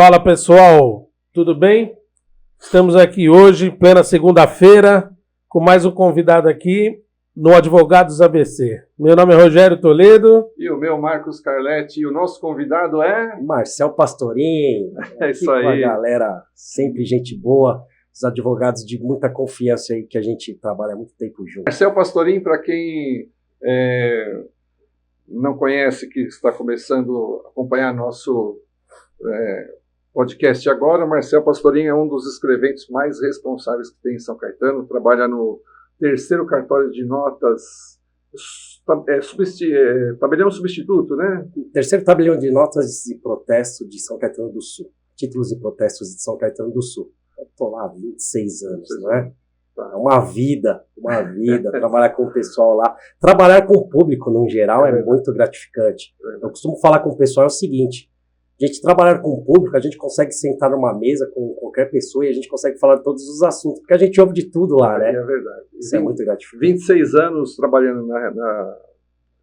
Fala pessoal, tudo bem? Estamos aqui hoje, plena segunda-feira, com mais um convidado aqui no Advogados ABC. Meu nome é Rogério Toledo. E o meu, Marcos Carletti. E o nosso convidado é... Marcel Pastorim. É isso aí. Com a galera, sempre gente boa, os advogados de muita confiança aí, que a gente trabalha há muito tempo junto. Marcel Pastorim, para quem não conhece, que está começando a acompanhar nosso podcast agora, Marcel Pastorim é um dos escreventes mais responsáveis que tem em São Caetano, trabalha no terceiro cartório de notas, tabelião substituto, né? Terceiro tabelião de notas e protesto de São Caetano do Sul. Títulos e protestos de São Caetano do Sul. Eu estou lá há 26 anos, né? É uma vida, trabalhar com o pessoal lá. Trabalhar com o público, no geral, é muito gratificante. Eu costumo falar com o pessoal o seguinte: a gente trabalhar com o público, a gente consegue sentar numa mesa com qualquer pessoa e a gente consegue falar de todos os assuntos, porque a gente ouve de tudo lá, né? É verdade. Isso é muito gratificante. 26 anos trabalhando na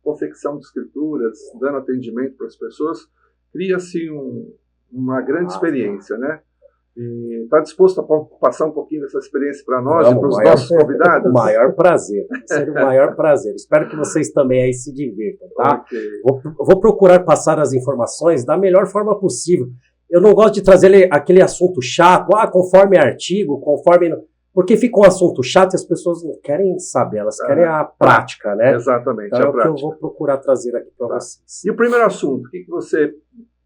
confecção de escrituras, dando atendimento para as pessoas, cria-se uma grande experiência, né? E está disposto a passar um pouquinho dessa experiência para nós e para os nossos convidados? O maior prazer, seria o maior prazer. Espero que vocês também aí se divirtam, tá? Okay. Vou procurar passar as informações da melhor forma possível. Eu não gosto de trazer aquele assunto chato, conforme artigo, porque fica um assunto chato e as pessoas não querem saber, elas querem a prática, né? Exatamente, então, a prática. É o que eu vou procurar trazer aqui para vocês. E o primeiro assunto, o que você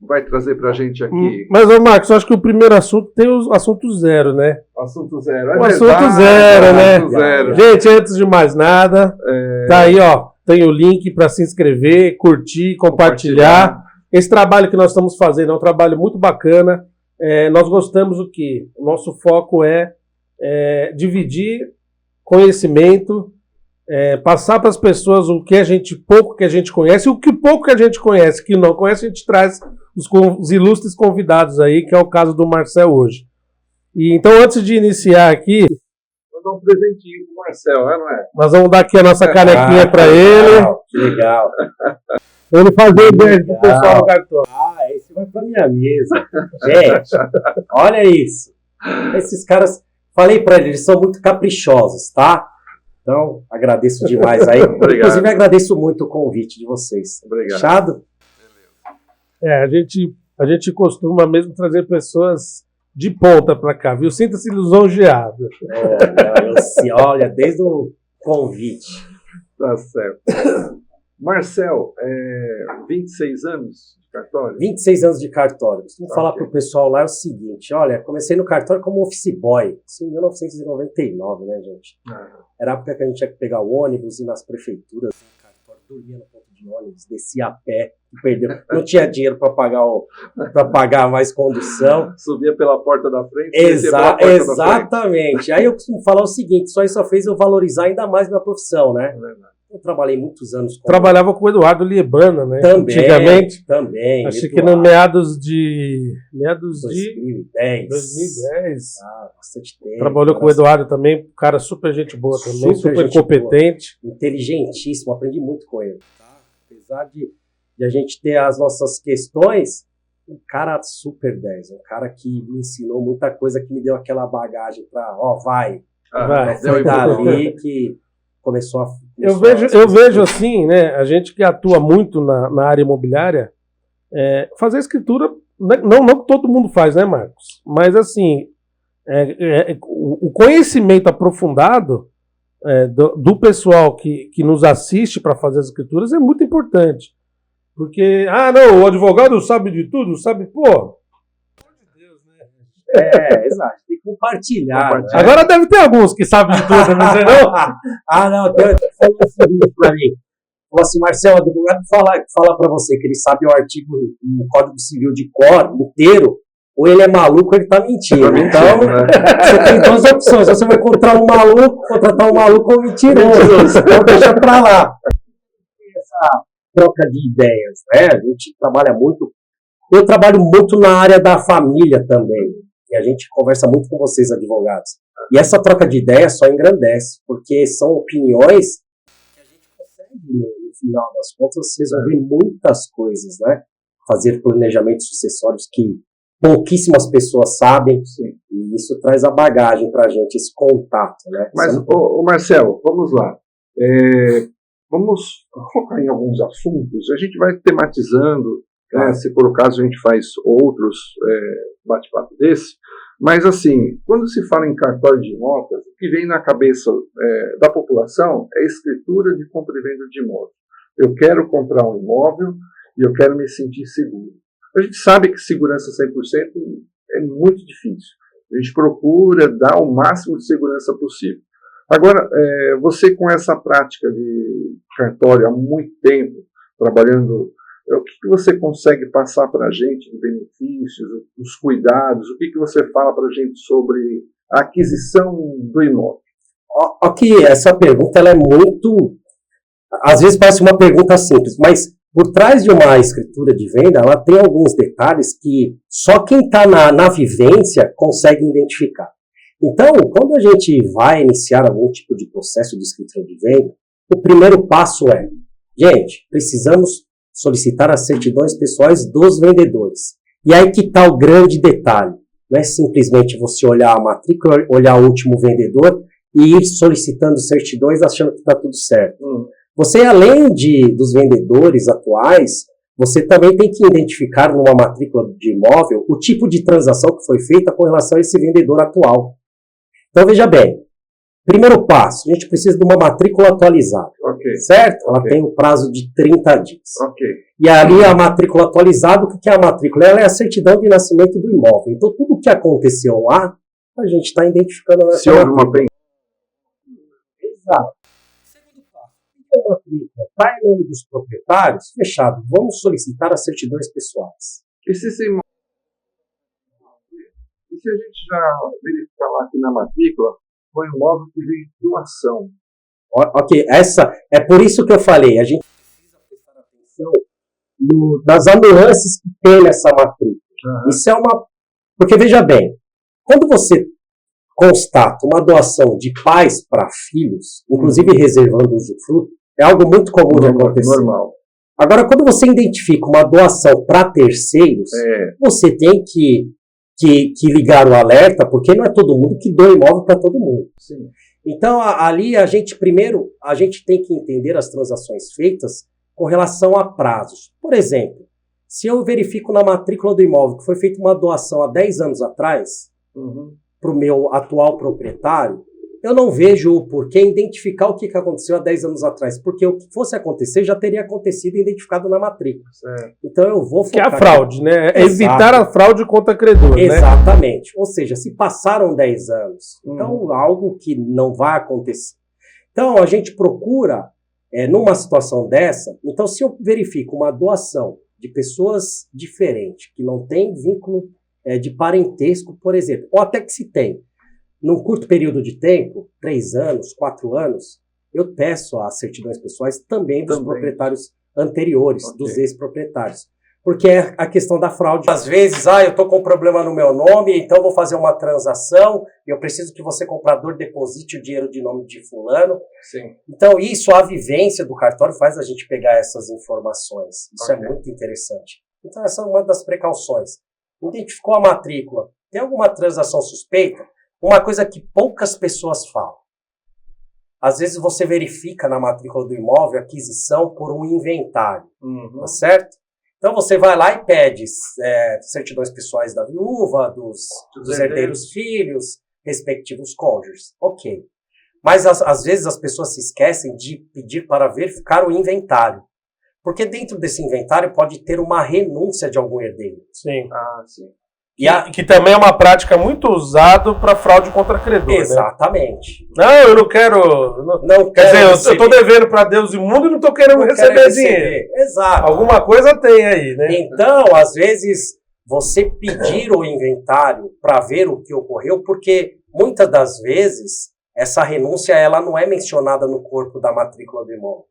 vai trazer para a gente aqui? Mas, Marcos, eu acho que o primeiro assunto tem o assunto zero, né? Assunto zero. O assunto zero, né? Assunto zero. Gente, antes de mais nada, tá aí, ó, tem o link para se inscrever, curtir, compartilhar. Esse trabalho que nós estamos fazendo é um trabalho muito bacana. Nós gostamos do que? O nosso foco é dividir conhecimento, passar para as pessoas pouco que a gente conhece, e o que pouco que a gente conhece, que não conhece, a gente traz os ilustres convidados aí, que é o caso do Marcel hoje. E então, antes de iniciar aqui, vou dar um presentinho pro Marcel, não é? Nós vamos dar aqui a nossa canequinha para ele. Legal. Ele fazer o beijo pro pessoal do cartório. Esse vai pra minha mesa. Gente, olha isso. Esses caras, falei para eles são muito caprichosos, tá? Então, agradeço demais aí. Obrigado. Inclusive, agradeço muito o convite de vocês. Obrigado. Fechado? A gente costuma mesmo trazer pessoas de ponta para cá, viu? Sinta-se lisonjeado. Olha, desde o convite. Tá certo. Marcel, 26 anos de cartório? 26 anos de cartório. Costumo falar para o pessoal lá o seguinte: olha, comecei no cartório como office boy, isso em 1999, né, gente? Era a época que a gente tinha que pegar o ônibus, ir nas prefeituras, no cartório, dormia no ponto de ônibus, descia a pé, perdeu. Não tinha dinheiro para pagar mais condução. Subia pela porta da frente, descia pela porta exatamente. da frente. Aí eu costumo falar o seguinte: só fez eu valorizar ainda mais minha profissão, né? Eu trabalhei muitos anos com... Trabalhava com o Eduardo Libana, né? Também, antigamente. Também. Acho que no meados de 2010. 2010. Bastante tempo. Trabalhou com o Eduardo também, cara super gente boa também, super competente. Boa. Inteligentíssimo, aprendi muito com ele. Apesar de a gente ter as nossas questões, um cara super 10, um cara que me ensinou muita coisa, que me deu aquela bagagem para, vai. Foi dali que começou a... Eu vejo assim, né, a gente que atua muito na área imobiliária, fazer escritura, não todo mundo faz, né, Marcos? Mas assim, o conhecimento aprofundado do pessoal que nos assiste para fazer as escrituras é muito importante. Porque, não, o advogado sabe de tudo, sabe, pô... Exato, tem que compartilhar. Né? Agora deve ter alguns que sabem de tudo, não sei não? Não, tem o seguinte pra mim. Falou assim: Marcel, o advogado fala pra você que ele sabe o artigo no Código Civil de cor inteiro, ou ele é maluco ou ele tá mentindo. Então, você tem duas opções: você vai contratar um maluco ou mentiroso. Então deixa pra lá. Essa troca de ideias, né? A gente trabalha muito. Eu trabalho muito na área da família também. E a gente conversa muito com vocês, advogados. E essa troca de ideias só engrandece, porque são opiniões que a gente consegue, no final das contas, resolver muitas coisas, né? Fazer planejamentos sucessórios que pouquíssimas pessoas sabem, Sim. e isso traz a bagagem para a gente, esse contato, né? Mas, Marcelo, vamos lá. Vamos focar em alguns assuntos. A gente vai tematizando, né, se for o caso a gente faz outros bate-papo desse. Mas, assim, quando se fala em cartório de imóveis, o que vem na cabeça da população é escritura de compra e venda de imóvel. Eu quero comprar um imóvel e eu quero me sentir seguro. A gente sabe que segurança 100% é muito difícil. A gente procura dar o máximo de segurança possível. Agora, você com essa prática de cartório há muito tempo, trabalhando, o que você consegue passar para a gente de benefícios, os cuidados, o que você fala para a gente sobre a aquisição do imóvel? Aqui, essa pergunta ela é muito... Às vezes parece uma pergunta simples, mas por trás de uma escritura de venda, ela tem alguns detalhes que só quem está na vivência consegue identificar. Então, quando a gente vai iniciar algum tipo de processo de escritura de venda, o primeiro passo é, gente, precisamos solicitar as certidões pessoais dos vendedores. E aí que está o grande detalhe. Não é simplesmente você olhar a matrícula, olhar o último vendedor e ir solicitando certidões achando que está tudo certo. Você, além dos vendedores atuais, você também tem que identificar numa matrícula de imóvel o tipo de transação que foi feita com relação a esse vendedor atual. Então, veja bem, primeiro passo, a gente precisa de uma matrícula atualizada, certo? Ela tem um prazo de 30 dias. E ali a matrícula atualizada, o que é a matrícula? Ela é a certidão de nascimento do imóvel. Então, tudo o que aconteceu lá, a gente está identificando nessa matrícula. Exato. Segundo passo, a matrícula está em nome dos proprietários? Fechado. Vamos solicitar as certidões pessoais. E se a gente já verificar lá aqui na matrícula, foi um imóvel que veio de doação. Ok, é por isso que eu falei, a gente precisa prestar atenção nas nuances que tem nessa matrícula. Isso é porque veja bem, quando você constata uma doação de pais para filhos, inclusive reservando o usufruto, é algo muito comum de acontecer. Normal. Agora, quando você identifica uma doação para terceiros, você tem que ligar o alerta, porque não é todo mundo que doa imóvel para todo mundo. Sim. Então, ali, a gente tem que entender as transações feitas com relação a prazos. Por exemplo, se eu verifico na matrícula do imóvel que foi feita uma doação há 10 anos atrás, para o meu atual proprietário, eu não vejo o porquê identificar o que aconteceu há 10 anos atrás, porque o que fosse acontecer já teria acontecido e identificado na matrícula. Então eu vou focar... Que é a fraude, né? É evitar a fraude contra credor, né? Exatamente. Ou seja, se passaram 10 anos, então algo que não vai acontecer. Então a gente procura, numa situação dessa, então se eu verifico uma doação de pessoas diferentes, que não tem vínculo de parentesco, por exemplo, ou até que se tem, num curto período de tempo, 3 anos, 4 anos, eu peço as certidões pessoais também dos proprietários anteriores, dos ex-proprietários. Porque é a questão da fraude. Às vezes, eu estou com um problema no meu nome, então vou fazer uma transação, e eu preciso que você, comprador, deposite o dinheiro de nome de fulano. Sim. Então, a vivência do cartório faz a gente pegar essas informações. Isso é muito interessante. Então, essa é uma das precauções. Identificou a matrícula, tem alguma transação suspeita? Uma coisa que poucas pessoas falam. Às vezes você verifica na matrícula do imóvel a aquisição por um inventário, tá certo? Então você vai lá e pede certidões pessoais da viúva, dos herdeiros filhos, respectivos cônjuges. Ok. Mas às vezes as pessoas se esquecem de pedir para verificar o inventário. Porque dentro desse inventário pode ter uma renúncia de algum herdeiro. Sim. Sim. Que também é uma prática muito usada para fraude contra credor. Exatamente. Né? Não, eu não quero. Quer dizer, eu estou devendo para Deus e mundo e não estou querendo receber dinheiro. Exato. Alguma coisa tem aí, né? Então, às vezes, você pedir o inventário para ver o que ocorreu, porque muitas das vezes essa renúncia ela não é mencionada no corpo da matrícula do imóvel.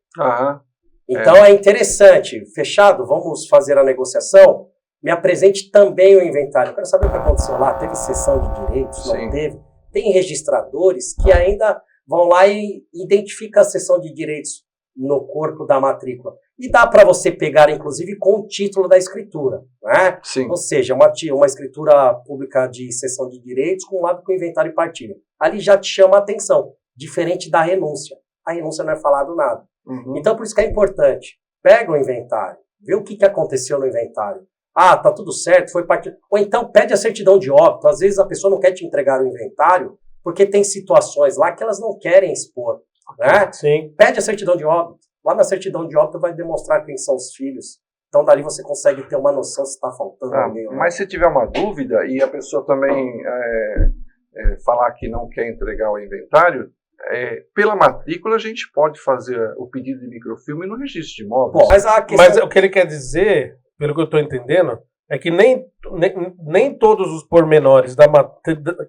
Então é interessante. Fechado? Vamos fazer a negociação? Me apresente também o inventário. Eu quero saber o que aconteceu lá. Teve cessão de direitos? Não teve? Tem registradores que ainda vão lá e identificam a cessão de direitos no corpo da matrícula. E dá para você pegar, inclusive, com o título da escritura, né? Sim. Ou seja, uma escritura pública de cessão de direitos com lado com inventário e partilha. Ali já te chama a atenção, diferente da renúncia. A renúncia não é falado nada. Uhum. Então, por isso que é importante. Pega o inventário, vê o que aconteceu no inventário. Ah, tá tudo certo, foi partilha. Ou então pede a certidão de óbito. Às vezes a pessoa não quer te entregar o inventário porque tem situações lá que elas não querem expor, né? Sim. Pede a certidão de óbito. Lá na certidão de óbito vai demonstrar quem são os filhos. Então dali você consegue ter uma noção se está faltando alguém. Mas se tiver uma dúvida e a pessoa também falar que não quer entregar o inventário, pela matrícula a gente pode fazer o pedido de microfilme no registro de imóveis. Mas Mas o que ele quer dizer, pelo que eu estou entendendo, é que nem todos os pormenores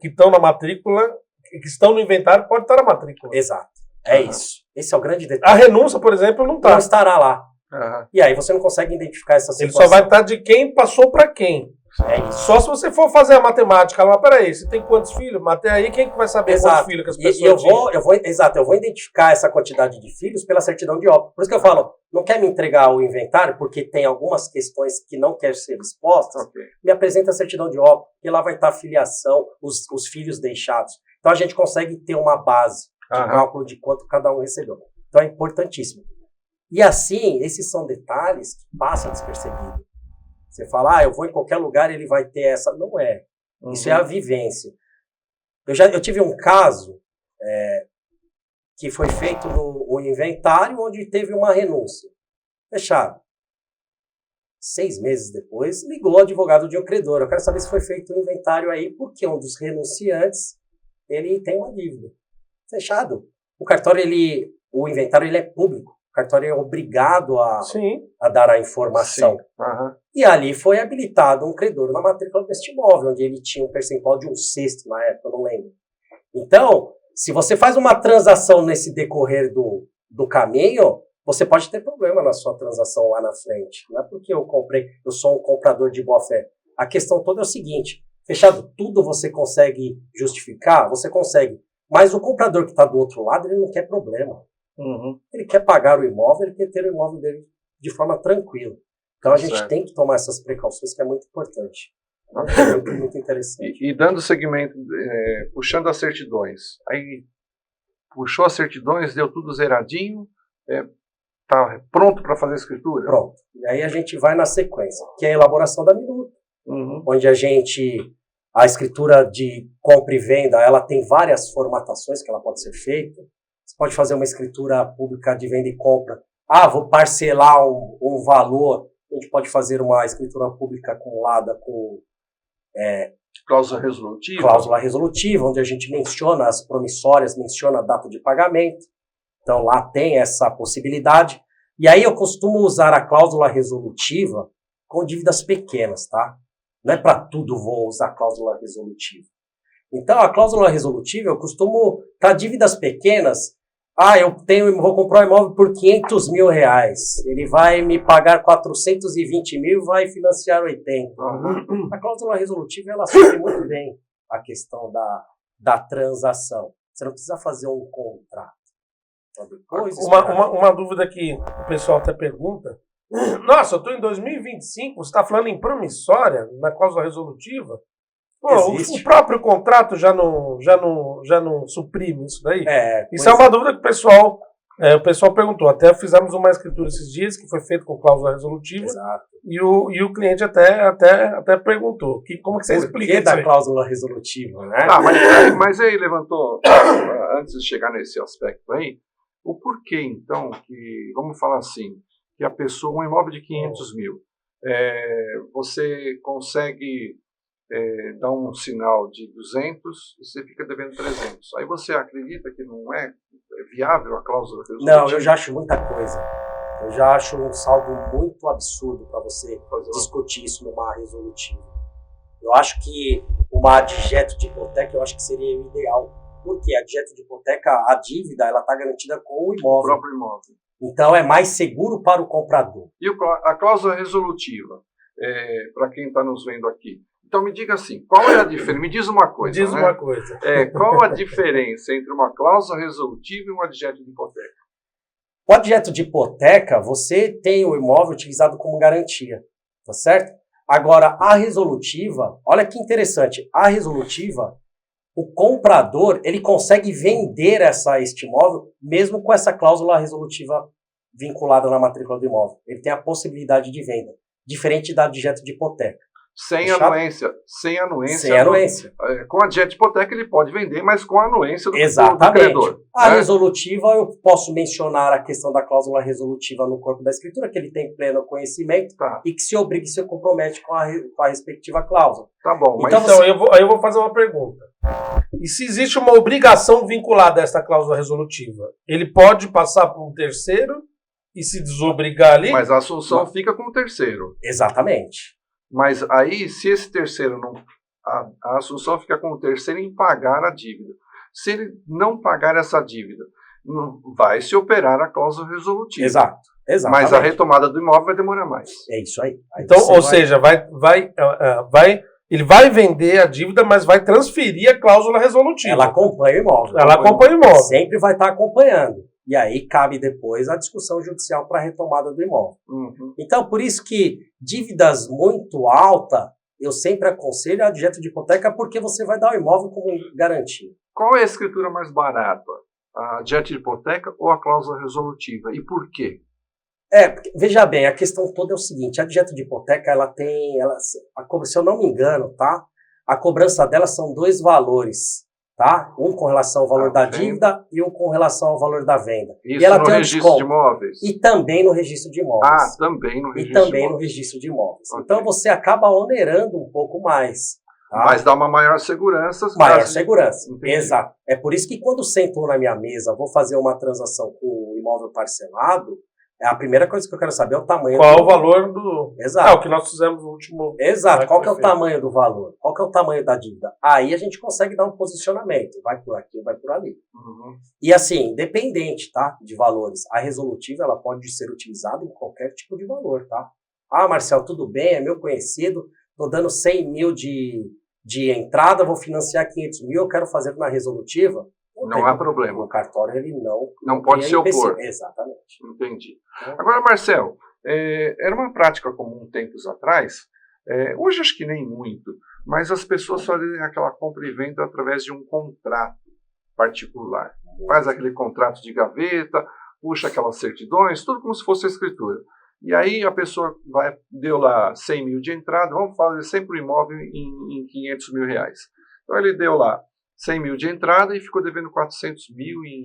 que estão na matrícula, que estão no inventário, podem estar na matrícula. Exato. É isso. Esse é o grande detalhe. A renúncia, por exemplo, não está. Não estará lá. Uhum. E aí você não consegue identificar essa Ele situação. só vai estar de quem passou para quem. É isso. Só se você for fazer a matemática lá, peraí, você tem quantos filhos? Mas até aí, quem que vai saber quantos filhos que as pessoas tinham? Eu vou identificar essa quantidade de filhos pela certidão de óbito. Por isso que eu falo, não quer me entregar o inventário porque tem algumas questões que não querem ser expostas, me apresenta a certidão de óbito, e lá vai estar a filiação, os filhos deixados. Então a gente consegue ter uma base de cálculo de quanto cada um recebeu. Então é importantíssimo. E assim, esses são detalhes que passam despercebidos. Você fala, eu vou em qualquer lugar, ele vai ter essa. Não é. Isso é a vivência. Eu tive um caso que foi feito no inventário, onde teve uma renúncia. Fechado. 6 meses depois, ligou o advogado de um credor. Eu quero saber se foi feito um inventário aí, porque um dos renunciantes, ele tem uma dívida. Fechado. O inventário ele é público. O cartório é obrigado a dar a informação. E ali foi habilitado um credor na matrícula deste imóvel, onde ele tinha um percentual de 1/6 na época, eu não lembro. Então, se você faz uma transação nesse decorrer do caminho, você pode ter problema na sua transação lá na frente. Não é porque eu sou um comprador de boa fé. A questão toda é o seguinte, fechado, tudo você consegue justificar? Você consegue. Mas o comprador que está do outro lado, ele não quer problema. Ele quer pagar o imóvel, ele quer ter o imóvel dele de forma tranquila. Então a gente tem que tomar essas precauções, que é muito importante. É muito interessante. E dando seguimento, puxando as certidões. Aí puxou as certidões, deu tudo zeradinho, tá pronto para fazer a escritura? Pronto. E aí a gente vai na sequência, que é a elaboração da minuta. Onde a escritura de compra e venda, ela tem várias formatações que ela pode ser feita. Você pode fazer uma escritura pública de venda e compra. Vou parcelar um valor. A gente pode fazer uma escritura pública acumulada com cláusula resolutiva. Cláusula resolutiva, onde a gente menciona as promissórias, menciona a data de pagamento. Então lá tem essa possibilidade. E aí eu costumo usar a cláusula resolutiva com dívidas pequenas, tá? Não é para tudo vou usar a cláusula resolutiva. Então a cláusula resolutiva eu costumo, para dívidas pequenas, vou comprar um imóvel por R$500 mil. Ele vai me pagar 420 mil e vai financiar 80. A cláusula resolutiva, ela sabe muito bem a questão da transação. Você não precisa fazer um contrato. Então, depois, uma dúvida que o pessoal até pergunta. Nossa, eu estou em 2025, você está falando em promissória na cláusula resolutiva? O próprio contrato já não suprime isso daí? Isso é uma dúvida que o pessoal perguntou. Até fizemos uma escritura esses dias que foi feita com cláusula resolutiva. Exato. E o cliente até perguntou. Como que você explica isso? Por que da cláusula resolutiva, né? Mas aí levantou, antes de chegar nesse aspecto aí, o porquê, então, que, vamos falar assim, que a pessoa, um imóvel de 500 mil, você consegue dar um sinal de 200 e você fica devendo 300. Aí você acredita que não é viável a cláusula resolutiva? Não, eu já acho muita coisa. Eu já acho um saldo muito absurdo para você discutir isso numa resolutiva. Eu acho que uma adjeto de hipoteca, eu acho que seria o ideal. Porque a adjeto de hipoteca, a dívida, ela está garantida com o imóvel. O próprio imóvel. Então é mais seguro para o comprador. E a cláusula resolutiva, para quem está nos vendo aqui. Então me diga assim, qual é a diferença? Me diz uma coisa. Uma coisa. Qual a diferença entre uma cláusula resolutiva e um adjeto de hipoteca? O adjeto de hipoteca, você tem o imóvel utilizado como garantia, tá certo? Agora, a resolutiva, olha que interessante, a resolutiva, o comprador, ele consegue vender este imóvel mesmo com essa cláusula resolutiva vinculada na matrícula do imóvel. Ele tem a possibilidade de venda, diferente da adjeto de hipoteca. Sem anuência. Sem anuência. Com a adjeto de hipoteca ele pode vender, mas com a anuência do credor. A resolutiva, eu posso mencionar a questão da cláusula resolutiva no corpo da escritura, que ele tem pleno conhecimento e que se obriga e se compromete com a respectiva cláusula. Tá bom. Mas então eu vou fazer uma pergunta. E se existe uma obrigação vinculada a esta cláusula resolutiva, ele pode passar para um terceiro e se desobrigar ali? Mas a assunção fica com o terceiro. Exatamente. Mas aí, se esse terceiro não... A assunção fica com o terceiro em pagar a dívida. Se ele não pagar essa dívida, vai se operar a cláusula resolutiva. Exato. Exatamente. Mas a retomada do imóvel vai demorar mais. É isso aí. Então, ou seja, ele vai vender a dívida, mas vai transferir a cláusula resolutiva. Ela acompanha o imóvel. Ela acompanha o imóvel. Sempre vai estar acompanhando. E aí cabe depois a discussão judicial para a retomada do imóvel. Uhum. Então, por isso que dívidas muito altas, eu sempre aconselho a adjeto de hipoteca, porque você vai dar o imóvel como garantia. Qual é a escritura mais barata? A adjeto de hipoteca ou a cláusula resolutiva? E por quê? Veja bem, a questão toda é o seguinte, a adjeto de hipoteca, se eu não me engano, tá? A cobrança dela são 2 valores. Tá? Um com relação ao valor da dívida e um com relação ao valor da venda. Isso e ela no tem registro de imóveis? E também no registro de imóveis. Também no registro de imóveis. E também no registro de imóveis. Okay. Então você acaba onerando um pouco mais. Tá? Mas dá uma maior segurança. Maior segurança, entendi. Exato. É por isso que quando sentou na minha mesa, vou fazer uma transação com o imóvel parcelado, a primeira coisa que eu quero saber é o tamanho. Qual é o valor do... Exato. O que nós fizemos no último... Exato. Qual que é o tamanho do valor? Qual que é o tamanho da dívida? Aí a gente consegue dar um posicionamento. Vai por aqui ou vai por ali. Uhum. E assim, independente, tá, de valores, a resolutiva ela pode ser utilizada em qualquer tipo de valor, tá? Marcel, tudo bem, é meu conhecido, tô dando 100 mil de entrada, vou financiar 500 mil, eu quero fazer na resolutiva. Não há problema. O cartório, ele não pode se opor. Exatamente. Entendi. Agora, Marcel, era uma prática comum tempos atrás, hoje acho que nem muito, mas as pessoas fazem aquela compra e venda através de um contrato particular. Faz aquele contrato de gaveta, puxa aquelas certidões, tudo como se fosse a escritura. E aí a pessoa deu lá 100 mil de entrada, vamos fazer sempre o imóvel em 500 mil reais. Então ele deu lá 100 mil de entrada e ficou devendo 400 mil em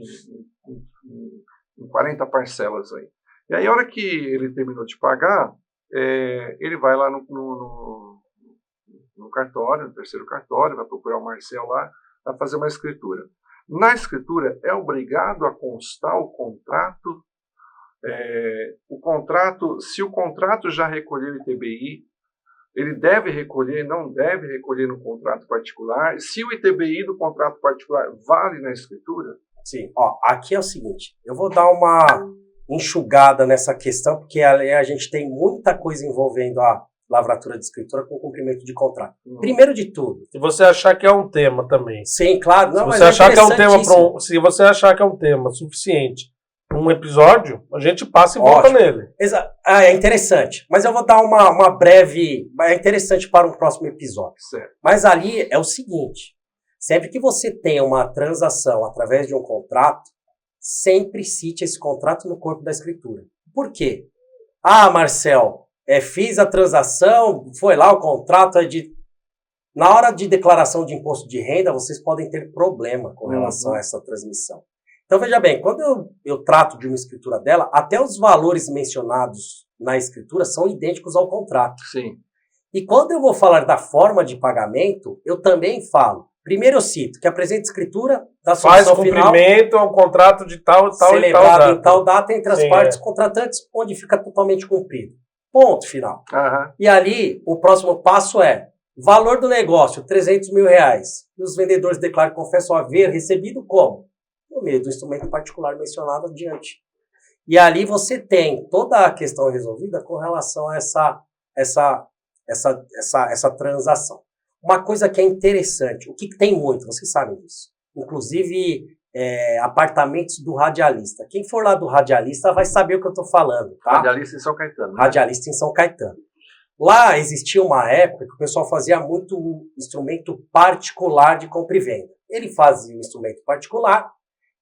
40 parcelas aí. E aí, a hora que ele terminou de pagar, ele vai lá no cartório, no terceiro cartório, vai procurar o Marcel lá, vai fazer uma escritura. Na escritura, é obrigado a constar o contrato. Se o contrato já recolheu ITBI, ele deve recolher, não deve recolher no contrato particular. Se o ITBI do contrato particular vale na escritura? Sim. Aqui é o seguinte, eu vou dar uma enxugada nessa questão, porque a gente tem muita coisa envolvendo a lavratura de escritura com cumprimento de contrato. Primeiro de tudo. Se você achar que é um tema também. Sim, claro. Não, se você achar que é um tema se você achar que é um tema suficiente um episódio, a gente passa e volta nele. É interessante. Mas eu vou dar uma breve... É interessante para um próximo episódio. Certo. Mas ali é o seguinte. Sempre que você tem uma transação através de um contrato, sempre cite esse contrato no corpo da escritura. Por quê? Marcel, fiz a transação, foi lá o contrato Na hora de declaração de imposto de renda, vocês podem ter problema com relação a essa transmissão. Então, veja bem, quando eu trato de uma escritura dela, até os valores mencionados na escritura são idênticos ao contrato. Sim. E quando eu vou falar da forma de pagamento, eu também falo. Primeiro eu cito que apresenta escritura da solução final. Faz cumprimento ao contrato de tal e tal celebrado e tal data. em tal data entre as partes contratantes, onde fica totalmente cumprido. Ponto final. Uhum. E ali, o próximo passo é valor do negócio, 300 mil reais. E os vendedores declaram que confessam haver recebido como? No meio do instrumento particular mencionado adiante. E ali você tem toda a questão resolvida com relação a essa transação. Uma coisa que é interessante, o que tem muito, vocês sabem disso. Inclusive, apartamentos do radialista. Quem for lá do radialista vai saber o que eu estou falando, tá? Radialista em São Caetano. Né? Radialista em São Caetano. Lá existia uma época que o pessoal fazia muito instrumento particular de compra e venda. Ele fazia um instrumento particular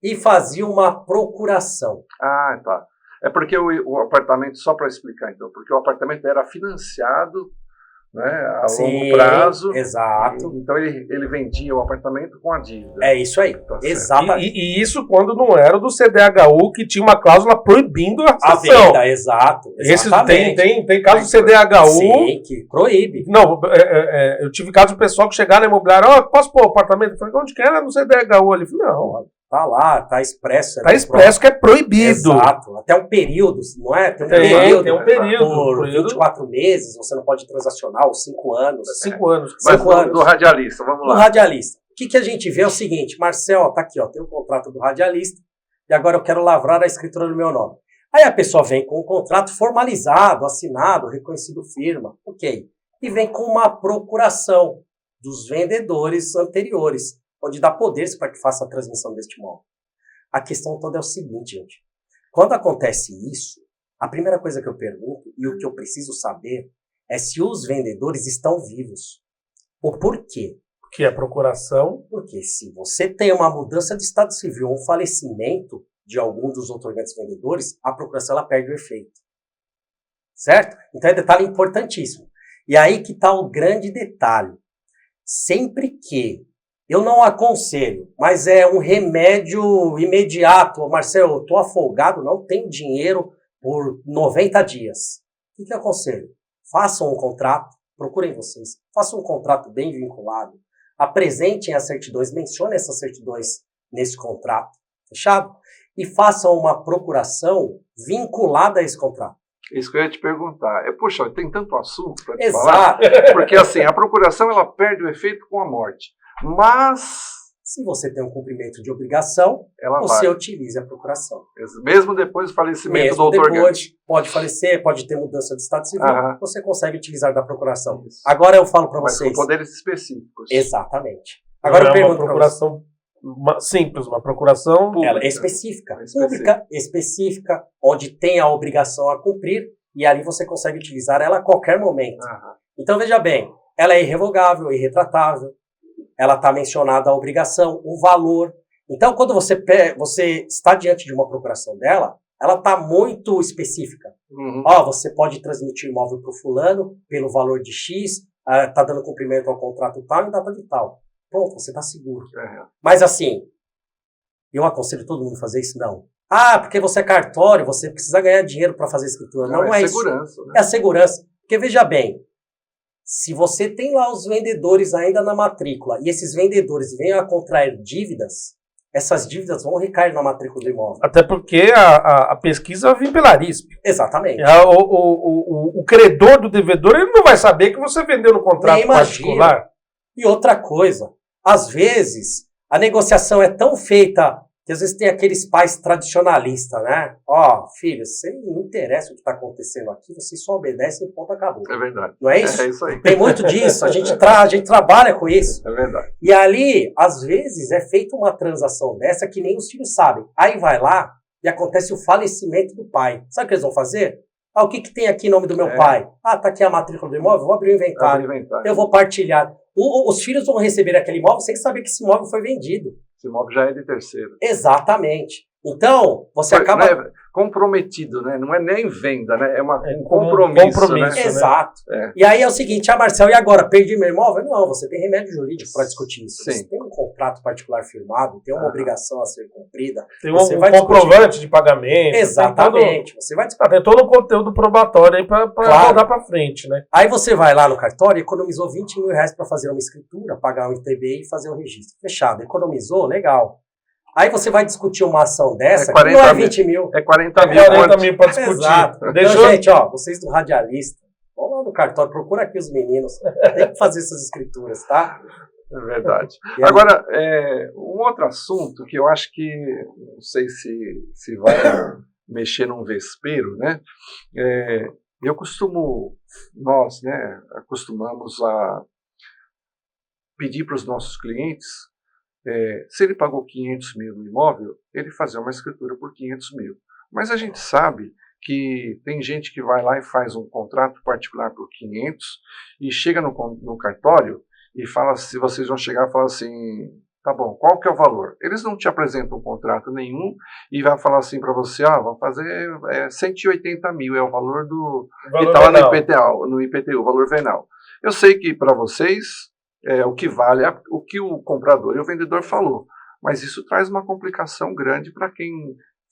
e fazia uma procuração. Ah, tá. É porque o apartamento, só para explicar então, porque o apartamento era financiado, né, a longo prazo. Exato. Então ele vendia o apartamento com a dívida. É isso aí. Tá Exatamente. E isso quando não era do CDHU, que tinha uma cláusula proibindo a cessão. Venda, exato. Esse tem caso do CDHU. Sim, que proíbe. Não, eu tive caso de pessoal que chegaram na imobiliária, posso pôr o apartamento? Eu falei, onde que era? No CDHU. Ele falou, não. Tá lá, tá expresso. Tá expresso que é proibido. Exato. Até um período, não é? Tem um período. Por 24 meses, você não pode transacionar, ou 5 anos. 5 anos. Mas do radialista, vamos lá. Do radialista. O que a gente vê é o seguinte, Marcel, tá aqui, ó, tem um contrato do radialista, e agora eu quero lavrar a escritura no meu nome. Aí a pessoa vem com um contrato formalizado, assinado, reconhecido firma, ok. E vem com uma procuração dos vendedores anteriores, onde dá poderes para que faça a transmissão deste imóvel. A questão toda é o seguinte, gente. Quando acontece isso, a primeira coisa que eu pergunto, e o que eu preciso saber, é se os vendedores estão vivos. O porquê? Que é a procuração. Porque se você tem uma mudança de estado civil ou um falecimento de algum dos outorgantes vendedores, a procuração ela perde o efeito. Certo? Então é detalhe importantíssimo. E aí que está o grande detalhe. Sempre que eu não aconselho, mas é um remédio imediato. Marcelo, eu estou afogado, não tenho dinheiro por 90 dias. O que eu aconselho? Façam um contrato, procurem vocês, façam um contrato bem vinculado, apresentem as certidões, mencionem essas certidões nesse contrato, fechado? E façam uma procuração vinculada a esse contrato. Isso que eu ia te perguntar. Puxa, tem tanto assunto para te falar. Porque assim, a procuração ela perde o efeito com a morte. Mas se você tem um cumprimento de obrigação, você utiliza a procuração. Mesmo depois do falecimento do outorgante. Pode falecer, pode ter mudança de estado civil, você consegue utilizar da procuração. Isso. Agora eu falo para vocês. Com poderes específicos. Exatamente. Agora eu pergunto uma procuração simples, uma procuração pública. Ela é específica. Pública, específica, onde tem a obrigação a cumprir, e ali você consegue utilizar ela a qualquer momento. Então veja bem, ela é irrevogável, irretratável. Ela está mencionada a obrigação, o valor. Então, quando você está diante de uma procuração dela, ela está muito específica. Você pode transmitir imóvel para o fulano pelo valor de X, está dando cumprimento ao contrato tal e data de tal. Pronto, você está seguro. Mas assim, eu aconselho todo mundo a fazer isso? Não. Porque você é cartório, você precisa ganhar dinheiro para fazer escritura. Não é segurança, isso. Né? É a segurança. Porque veja bem, se você tem lá os vendedores ainda na matrícula e esses vendedores venham a contrair dívidas, essas dívidas vão recair na matrícula do imóvel. Até porque a pesquisa vem pela RISP. Exatamente. O credor do devedor ele não vai saber que você vendeu no contrato particular. E outra coisa, às vezes a negociação é tão feita que às vezes tem aqueles pais tradicionalistas, né? Filho, você não interessa o que está acontecendo aqui, você só obedece e o ponto acabou. É verdade. Não é isso? É isso aí. Tem muito disso, a gente trabalha com isso. É verdade. E ali, às vezes, é feita uma transação dessa que nem os filhos sabem. Aí vai lá e acontece o falecimento do pai. Sabe o que eles vão fazer? O que tem aqui em nome do meu pai? Tá aqui a matrícula do imóvel, vou abrir o inventário. Eu vou partilhar. Os filhos vão receber aquele imóvel sem saber que esse imóvel foi vendido. Esse imóvel já é de terceiro. Exatamente. Então, você acaba... Né, comprometido, né? Não é nem venda, né? É um compromisso, né? Exato. E aí é o seguinte, Marcel, e agora? Perdi meu imóvel? Não, você tem remédio jurídico para discutir isso. Sim. Você tem um contrato particular firmado, tem uma obrigação a ser cumprida. Tem um comprovante de pagamento. Exatamente. Você vai discutir. Tem todo o conteúdo probatório aí para rodar para frente, né? Aí você vai lá no cartório, economizou R$20 mil para fazer uma escritura, pagar um ITB e fazer o registro. Fechado. Economizou? Legal. Aí você vai discutir uma ação dessa, que não é 20 mil. É 40 mil para discutir. Exato. Então, gente, vocês do radialista, vão lá no cartório, procura aqui os meninos. Tem que fazer essas escrituras, tá? É verdade. Agora, um outro assunto que eu acho que, não sei se vai mexer num vespeiro, né? Nós, né, acostumamos a pedir para os nossos clientes Se ele pagou 500 mil no imóvel, ele fazia uma escritura por 500 mil. Mas a gente sabe que tem gente que vai lá e faz um contrato particular por 500 e chega no cartório e fala, se vocês vão chegar e falar assim, tá bom, qual que é o valor? Eles não te apresentam um contrato nenhum e vai falar assim para você, vamos fazer 180 mil, é o valor do que está lá no IPTU, o valor venal. Eu sei que para vocês o que vale é o que o comprador e o vendedor falou, mas isso traz uma complicação grande para quem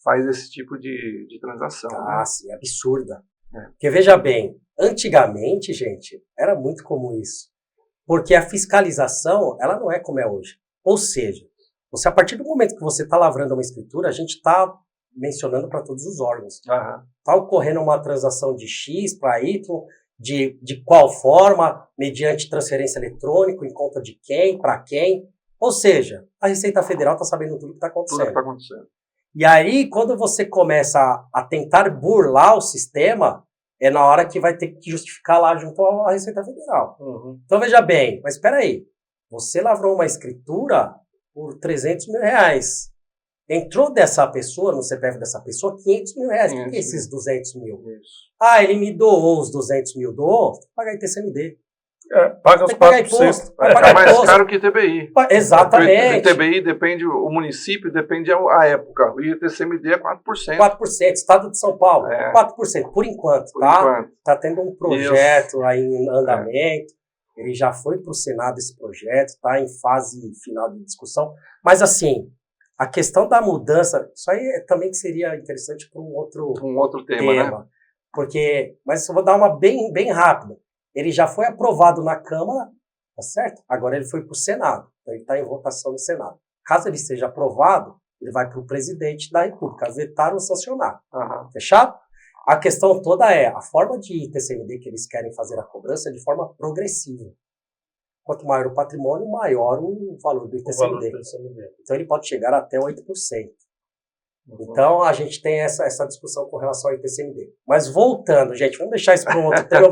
faz esse tipo de transação. Né? Sim, absurda. Porque veja bem, antigamente, gente, era muito comum isso. Porque a fiscalização, ela não é como é hoje. Ou seja, você, a partir do momento que você está lavrando uma escritura, a gente está mencionando para todos os órgãos. Está ocorrendo uma transação de X para Y, de qual forma, mediante transferência eletrônica, em conta de quem, para quem. Ou seja, a Receita Federal está sabendo tudo o que está acontecendo. Tudo que está acontecendo. E aí, quando você começa a tentar burlar o sistema, é na hora que vai ter que justificar lá junto à Receita Federal. Então, veja bem, mas espera aí, você lavrou uma escritura por 300 mil reais. Entrou dessa pessoa, no CPF dessa pessoa, 500 mil reais. O que é esses 200 mil? Isso. Ele me doou os 200 mil, doou, tem que pagar ITCMD. Paga os 4%. É mais caro que ITBI. Exatamente. O ITBI depende, o município depende a época. O ITCMD é 4%. 4%. Estado de São Paulo, 4%, por enquanto, tá? Está tendo um projeto aí em andamento. Ele já foi para o Senado esse projeto, está em fase final de discussão. Mas assim, a questão da mudança, isso aí também que seria interessante para um outro tema. Né? Mas eu vou dar uma bem rápida. Ele já foi aprovado na Câmara, tá certo? Agora ele foi para o Senado. Então ele está em votação no Senado. Caso ele seja aprovado, ele vai para o presidente da República, vetar ou sancionar. Fechado? A questão toda é, a forma de ITCMD que eles querem fazer a cobrança é de forma progressiva. Quanto maior o patrimônio, maior o valor do ITCMD. Então ele pode chegar até 8%. Então, a gente tem essa discussão com relação ao ITCMD. Mas voltando, gente, vamos deixar isso para um outro tema.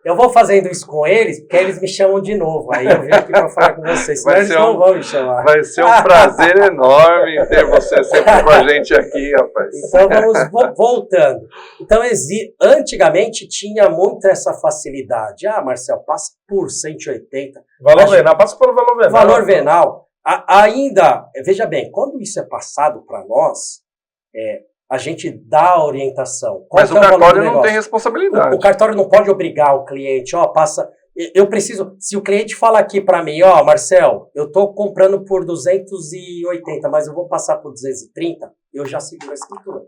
Eu vou fazendo isso com eles, porque eles me chamam de novo. Aí eu vim aqui para falar com vocês, senão eles não vão me chamar. Vai ser um prazer enorme ter você sempre com a gente aqui, rapaz. Então, vamos voltando. Então, antigamente tinha muito essa facilidade. Marcel, passa por 180. Valor venal, passa pelo valor venal. Valor venal. Ainda, veja bem, quando isso é passado para nós, a gente dá a orientação. Mas o cartório não tem responsabilidade. O cartório não pode obrigar o cliente, passa... Eu preciso... Se o cliente fala aqui para mim, Marcel, eu estou comprando por 280, mas eu vou passar por 230, eu já seguro a escritura.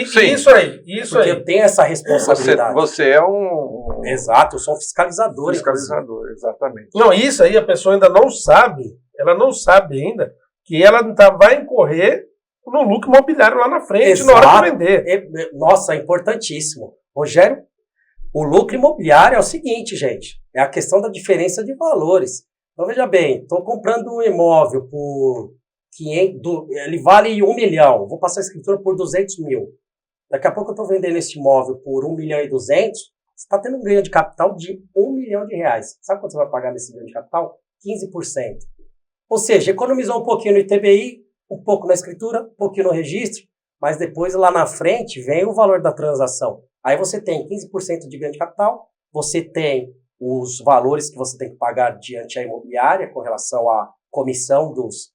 Isso aí. Porque eu tenho essa responsabilidade. Você é um... Exato, eu sou um fiscalizador. Fiscalizador, exatamente. Não, isso aí a pessoa ainda não sabe, ela não sabe ainda que ela vai incorrer no lucro imobiliário lá na frente, exato, na hora de vender. Nossa, é importantíssimo. Rogério, o lucro imobiliário é o seguinte, gente, é a questão da diferença de valores. Então, veja bem, estou comprando um imóvel por 500, ele vale 1 milhão, vou passar a escritura por 200 mil. Daqui a pouco eu estou vendendo esse imóvel por 1 milhão e 200, você está tendo um ganho de capital de 1 milhão de reais. Sabe quanto você vai pagar nesse ganho de capital? 15%. Ou seja, economizou um pouquinho no ITBI, um pouco na escritura, um pouquinho no registro, mas depois lá na frente vem o valor da transação. Aí você tem 15% de ganho de capital, você tem os valores que você tem que pagar diante a imobiliária com relação à comissão dos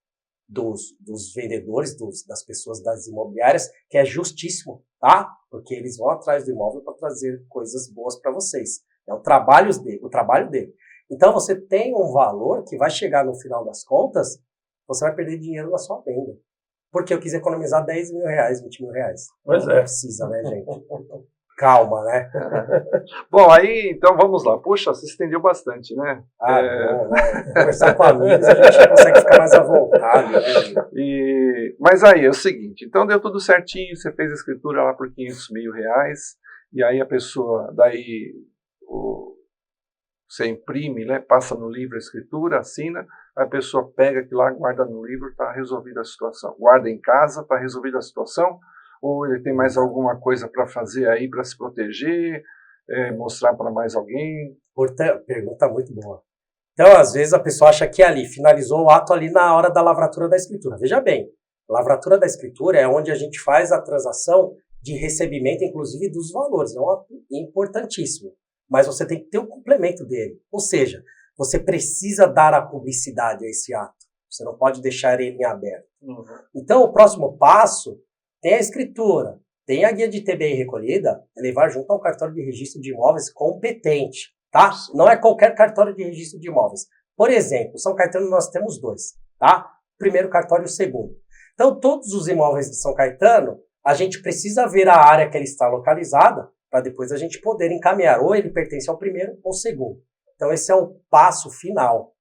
vendedores, das pessoas das imobiliárias, que é justíssimo, tá? Porque eles vão atrás do imóvel para trazer coisas boas para vocês. É o trabalho dele. Então você tem um valor que vai chegar no final das contas, você vai perder dinheiro na sua venda. Porque eu quis economizar 10 mil reais, 20 mil reais. Pois não precisa, né, gente? Calma, né? Bom, aí, então vamos lá. Puxa, se estendeu bastante, né? Bom, né? Conversar com amigos, a gente consegue ficar mais à vontade, né? Mas aí, é o seguinte, então deu tudo certinho, você fez a escritura lá por 500 mil reais, e aí a pessoa, você imprime, né, passa no livro a escritura, assina, a pessoa pega aquilo lá, guarda no livro, está resolvida a situação. Guarda em casa, está resolvida a situação, ou ele tem mais alguma coisa para fazer aí para se proteger, mostrar para mais alguém? Pergunta muito boa. Então, às vezes, a pessoa acha que ali, finalizou o ato ali na hora da lavratura da escritura. Veja bem, a lavratura da escritura é onde a gente faz a transação de recebimento, inclusive, dos valores. É um ato importantíssimo. Mas você tem que ter o complemento dele. Ou seja, você precisa dar a publicidade a esse ato. Você não pode deixar ele em aberto. Então, o próximo passo tem a escritura, tem a guia de TBI recolhida, é levar junto ao cartório de registro de imóveis competente, tá? Não é qualquer cartório de registro de imóveis. Por exemplo, São Caetano nós temos 2, tá? O primeiro cartório e o segundo. Então, todos os imóveis de São Caetano, a gente precisa ver a área que ele está localizada, para depois a gente poder encaminhar, ou ele pertence ao primeiro ou ao segundo. Então, esse é o passo final.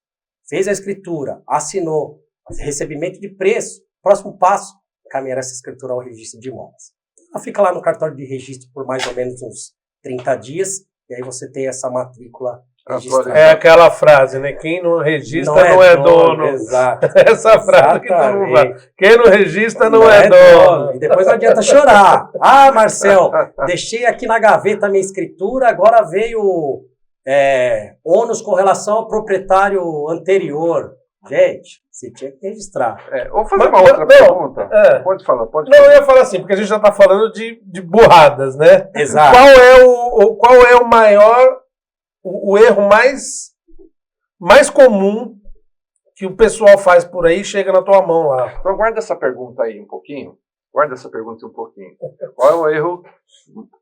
Fez a escritura, assinou, recebimento de preço, próximo passo, encaminhar essa escritura ao registro de imóveis. Ela fica lá no cartório de registro por mais ou menos uns 30 dias, e aí você tem essa matrícula registrada. É aquela frase, né? Quem não registra não é dono. Exato. Essa frase que todo mundo fala. Quem não registra não é dono. E depois não adianta chorar. Ah, Marcel, deixei aqui na gaveta a minha escritura, agora veio ônus com relação ao proprietário anterior. Gente, você tinha que registrar. Vou fazer uma outra pergunta. Pode falar. Não, eu ia falar assim, porque a gente já está falando de burradas, né? Exato. Qual é o maior, o erro mais comum que o pessoal faz por aí e chega na tua mão lá? Então guarda essa pergunta aí um pouquinho. Qual é o erro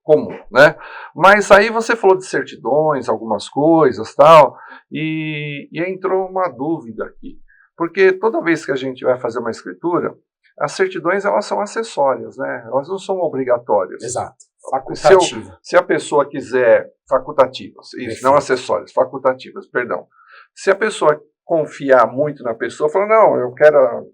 comum, né? Mas aí você falou de certidões, algumas coisas, tal, e entrou uma dúvida aqui. Porque toda vez que a gente vai fazer uma escritura, as certidões, elas são acessórias, né? Elas não são obrigatórias. Exato. Facultativas. Se a pessoa quiser... Facultativas, isso, não acessórias, facultativas, perdão. Se a pessoa confiar muito na pessoa, falar, não, eu quero...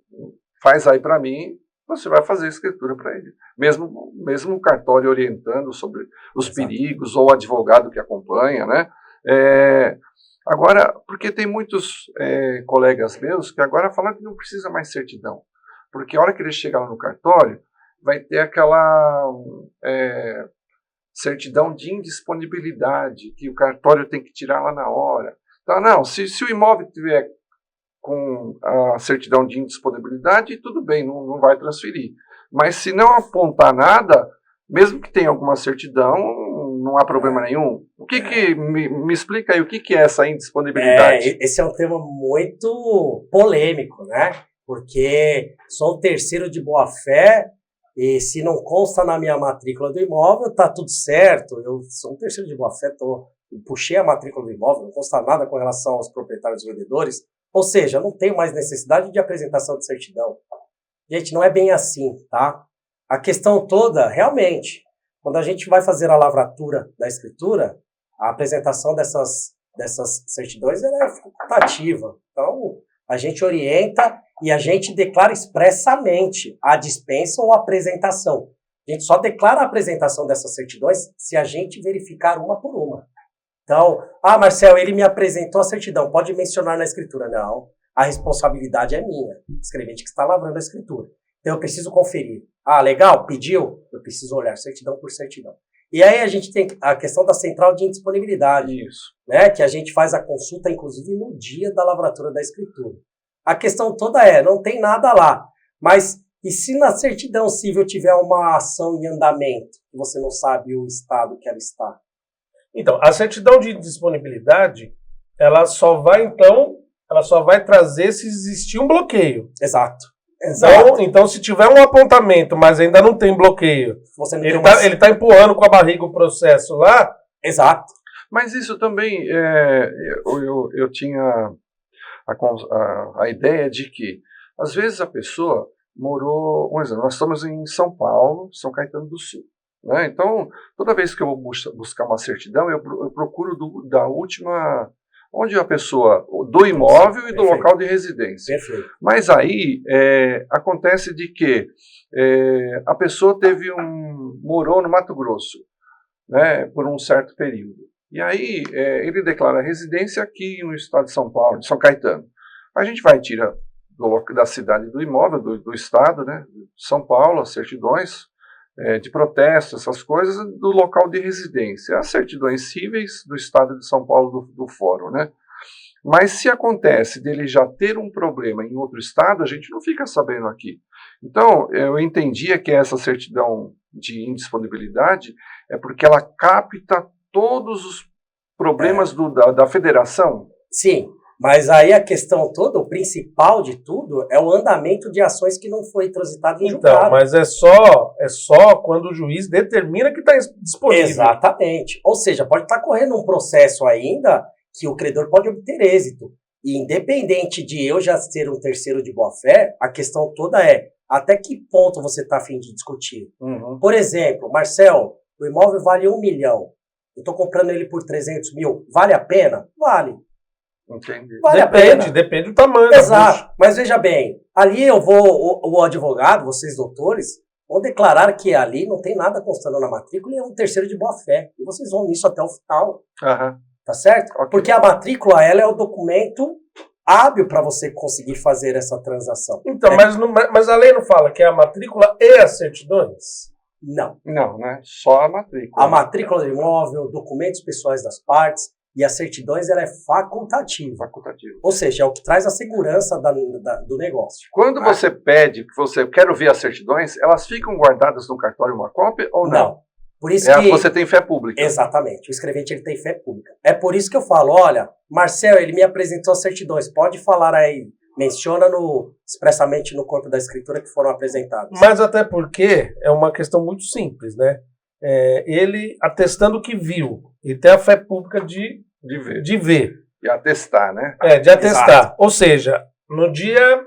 Faz aí para mim... Você vai fazer a escritura para ele. Mesmo o cartório orientando sobre os perigos, ou o advogado que acompanha, né? Agora, porque tem muitos colegas meus que agora falam que não precisa mais certidão. Porque a hora que ele chega lá no cartório, vai ter aquela certidão de indisponibilidade, que o cartório tem que tirar lá na hora. Então, não, se o imóvel tiver com a certidão de indisponibilidade, tudo bem, não vai transferir. Mas se não apontar nada, mesmo que tenha alguma certidão, não há problema nenhum. Me explica aí, o que é essa indisponibilidade? Esse é um tema muito polêmico, né? Porque sou um terceiro de boa-fé, e se não consta na minha matrícula do imóvel, tá tudo certo. Eu sou um terceiro de boa-fé, puxei a matrícula do imóvel, não consta nada com relação aos proprietários e vendedores. Ou seja, não tenho mais necessidade de apresentação de certidão. Gente, não é bem assim, tá? A questão toda, realmente, quando a gente vai fazer a lavratura da escritura, a apresentação dessas certidões é facultativa. Então, a gente orienta e a gente declara expressamente a dispensa ou a apresentação. A gente só declara a apresentação dessas certidões se a gente verificar uma por uma. Então, Marcel, ele me apresentou a certidão, pode mencionar na escritura. Não, a responsabilidade é minha, escrevente que está lavrando a escritura. Então, eu preciso conferir. Legal, pediu? Eu preciso olhar certidão por certidão. E aí a gente tem a questão da central de indisponibilidade. Isso. Né, que a gente faz a consulta, inclusive, no dia da lavratura da escritura. A questão toda não tem nada lá. Mas, e se na certidão civil tiver uma ação em andamento, que você não sabe o estado que ela está? Então, a certidão de disponibilidade, ela só vai trazer se existir um bloqueio. Exato. Então, se tiver um apontamento, mas ainda não tem bloqueio, ele está empurrando com a barriga o processo lá. Exato. Mas isso também, eu tinha a ideia de que, às vezes a pessoa morou, por exemplo, nós estamos em São Paulo, São Caetano do Sul. Né? Então, toda vez que eu vou buscar uma certidão, eu procuro da última, onde a pessoa, do imóvel e do local de residência. Perfeito. Mas aí acontece de que a pessoa morou no Mato Grosso, né, por um certo período. E aí ele declara residência aqui no estado de São Paulo, de São Caetano. A gente vai tirar da cidade do imóvel, do estado, né, de São Paulo, as certidões, de protesto, essas coisas, do local de residência, as certidões cíveis do estado de São Paulo do fórum, né? Mas se acontece dele já ter um problema em outro estado, a gente não fica sabendo aqui. Então, eu entendia que essa certidão de indisponibilidade é porque ela capta todos os problemas da federação. Sim, mas aí a questão toda, o principal de tudo, é o andamento de ações que não foi transitado em julgado. Então, mas é só quando o juiz determina que está disponível. Exatamente. Ou seja, pode estar correndo um processo ainda que o credor pode obter êxito. E independente de eu já ser um terceiro de boa-fé, a questão toda é até que ponto você está a fim de discutir. Por exemplo, Marcel, o imóvel vale 1 milhão. Eu estou comprando ele por 300 mil. Vale a pena? Vale. Entendi. Vale Depende do tamanho. Exato. Mas veja bem, ali eu vou, o advogado, vocês doutores, vão declarar que ali não tem nada constando na matrícula e é um terceiro de boa-fé. E vocês vão nisso até o final. Tá certo? Okay. Porque a matrícula, ela é o documento hábil para você conseguir fazer essa transação. Então, mas a lei não fala que é a matrícula e as certidões? Não. Não, né? Só a matrícula. A matrícula do imóvel, documentos pessoais das partes e as certidões, ela é facultativa. Ou seja, é o que traz a segurança do negócio. Quando você pede, que você quer ver as certidões, elas ficam guardadas no cartório uma cópia ou não? Não. Por isso que você tem fé pública. Exatamente. O escrevente ele tem fé pública. É por isso que eu falo, olha, Marcel, ele me apresentou as certidões. Pode falar aí. Menciona expressamente no corpo da escritura que foram apresentadas. Mas até porque é uma questão muito simples, né? Ele atestando que viu. Ele tem a fé pública de ver. E atestar, né? De atestar. Exato. Ou seja, no dia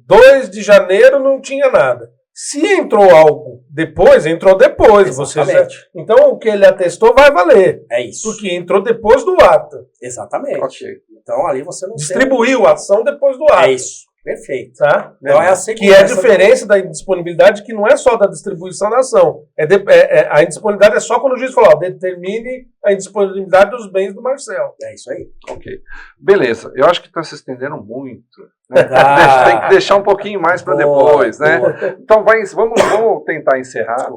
2 de janeiro não tinha nada. Se entrou algo depois, entrou depois. Então o que ele atestou vai valer. É isso. Porque entrou depois do ato. Exatamente. Okay. Então ali você não distribuiu a ação depois do ato. É isso. Perfeito. Tá? Então é a segurança. Que é a diferença da indisponibilidade, que não é só da distribuição da ação. A indisponibilidade é só quando o juiz fala, determine a indisponibilidade dos bens do Marcel. É isso aí. Ok. Beleza. Eu acho que está se estendendo muito. Né? Tem que deixar um pouquinho mais para depois, né? Então vamos tentar encerrar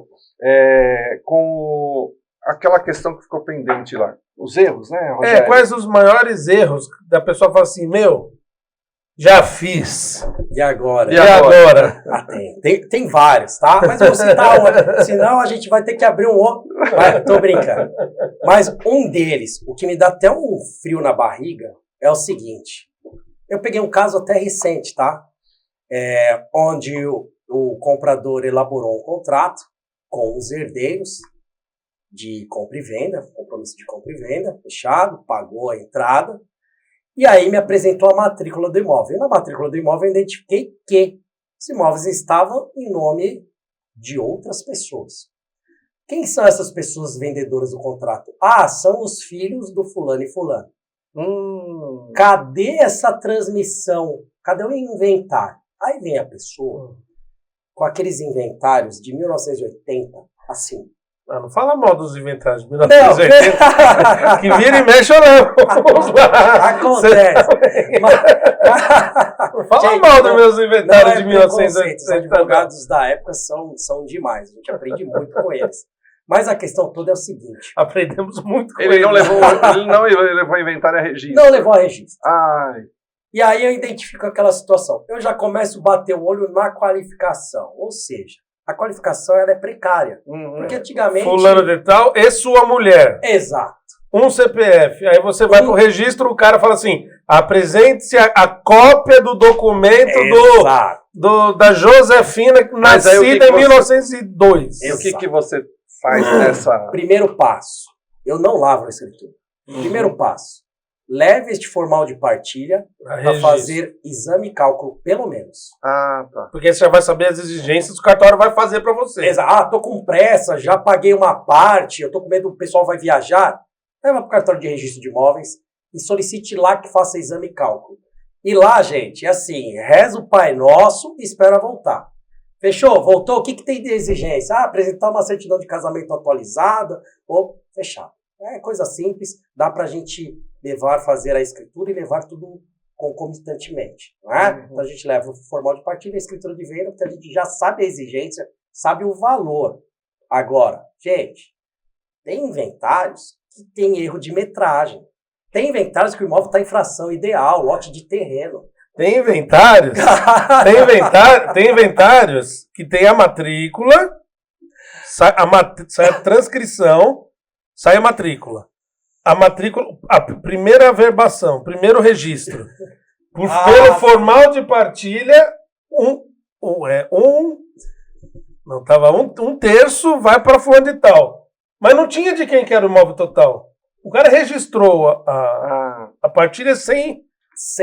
com aquela questão que ficou pendente lá. Os erros, né, Rogério? Quais os maiores erros da pessoa fala assim, já fiz. E agora? Tem vários, tá? Mas eu vou citar um, senão a gente vai ter que abrir um outro. Tô brincando. Mas um deles, o que me dá até um frio na barriga, é o seguinte. Eu peguei um caso até recente, tá? Onde o comprador elaborou um contrato com os herdeiros de compra e venda, compromisso de compra e venda, fechado, pagou a entrada. E aí me apresentou a matrícula do imóvel. E na matrícula do imóvel eu identifiquei que os imóveis estavam em nome de outras pessoas. Quem são essas pessoas vendedoras do contrato? São os filhos do fulano e fulano. Cadê essa transmissão? Cadê o inventário? Aí vem a pessoa com aqueles inventários de 1980, assim. Não fala mal dos inventários de 1980, que vira e mexe ou não. Acontece. Fala mal dos meus inventários de 1980. Os advogados da época são demais, a gente aprende muito com eles. Mas a questão toda é o seguinte. Aprendemos muito com ele. Ele não levou inventário a registro. Não levou a registro. Ai. E aí eu identifico aquela situação. Eu já começo a bater o olho na qualificação, ou seja, a qualificação ela é precária. Porque antigamente... Fulano de tal e sua mulher. Exato. Um CPF. Aí você vai pro registro, o cara fala assim, apresente-se a cópia do documento da Josefina, nascida em 1902. E o que você faz nessa... Primeiro passo. Eu não lavo a escritura. Primeiro passo. Leve este formal de partilha para fazer exame e cálculo, pelo menos. Tá. Porque você já vai saber as exigências que o cartório vai fazer para você. Exato. Tô com pressa, já paguei uma parte, eu tô com medo que o pessoal vai viajar. Leva para o cartório de registro de imóveis e solicite lá que faça exame e cálculo. E lá, gente, é assim, reza o Pai Nosso e espera voltar. Fechou? Voltou? O que tem de exigência? Apresentar uma certidão de casamento atualizada ou fechado. É coisa simples, dá pra gente fazer a escritura e levar tudo concomitantemente, não é? Então a gente leva o formal de partilha e a escritura de venda, porque a gente já sabe a exigência, sabe o valor. Agora, gente, tem inventários que tem erro de metragem. Tem inventários que o imóvel está em fração ideal, lote de terreno. Tem inventários, tem inventários que tem a matrícula, sai a transcrição, sai a matrícula. A matrícula, a primeira averbação, primeiro registro. Pelo formal de partilha, um terço vai para fulano de tal. Mas não tinha de quem que era o imóvel total. O cara registrou a partilha sem